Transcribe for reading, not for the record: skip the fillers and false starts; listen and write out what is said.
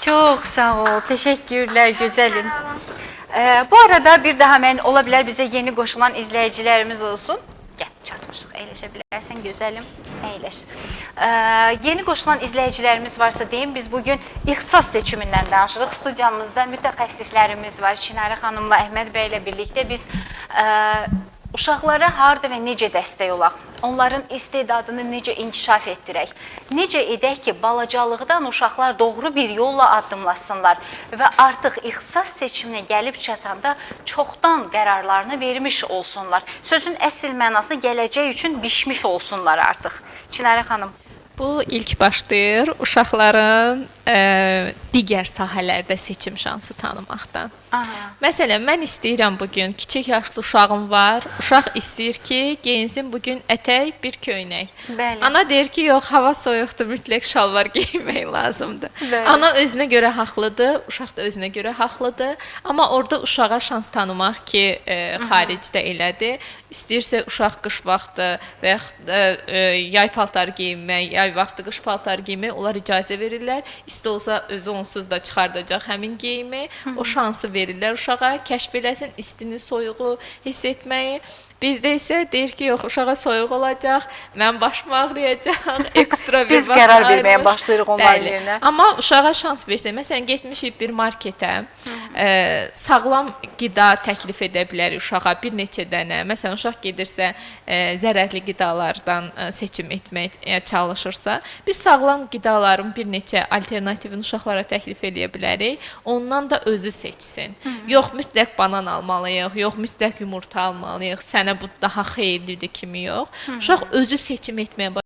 Çok sağ ol. Teşekkürler güzelim. Bu arada bir daha mən ola bilər bizə yeni qoşulan izləyicilərimiz olsun. Gəl, çatmışıq. Əyləşə bilərsən gözəlim. Əyləş. Yeni qoşulan izləyicilərimiz varsa deyim, biz bugün ixtisas seçimindən danışırıq. Studiyamızda mütəxəssislərimiz var. Çinarə xanımla Əhməd bəy ilə birlikdə biz uşaqlara harda və necə dəstək olaq, onların istedadını necə inkişaf etdirək, necə edək ki, balacalıqdan uşaqlar doğru bir yolla addımlasınlar və artıq ixtisas seçiminə gəlib çatanda çoxdan qərarlarını vermiş olsunlar. Sözün əsl mənası gələcək üçün bişmiş olsunlar artıq. Çinarə xanım. Bu ilk başlayır uşaqların digər sahələrdə seçim şansı tanımaqdan. Məsələn, mən istəyirəm bugün, kiçik yaşlı uşağım var, uşaq istəyir ki, geyinsin bugün ətək, bir köynək. Bəli. Ana deyir ki, yox, hava soyuqdur, mütləq şalvar geymək lazımdır. Bəli. Ana özünə görə haqlıdır, uşaq da özünə görə haqlıdır. Amma orada uşağa şans tanımaq ki, xaricdə elədir. İstəyirsə uşaq qış vaxtı və yaxud yay paltarı geyinmək, yay vaxtı qış paltarı geyinmək, onlar icazə verirlər. İstə olsa özü onsuz da çıxardacaq həmin geyimi, o şansı verirlər uşağa, kəşf eləsin istini, soyuğu hiss etməyi. Bizdə isə deyir ki, yox, uşağa soyuq olacaq, mən başım ağrıyacaq, ekstra bir Biz qərar verməyə başlayırıq onların yerinə. Amma uşağa şans versə, məsələn, getmişik bir marketə, sağlam qida təklif edə bilərik uşağa bir neçə dənə. Məsələn, uşaq gedirsə, zərərli qidalardan seçim etməyə çalışırsa, biz sağlam qidaların bir neçə alternativini uşaqlara təklif edə bilərik, ondan da özü seçsin. Yox, mütləq banan almalıyıq, yox, mütləq yumurta almalıyıq, sənə bu daha xeyirlidir kimi yox. Uşaq özü seçim etməyə başlayır.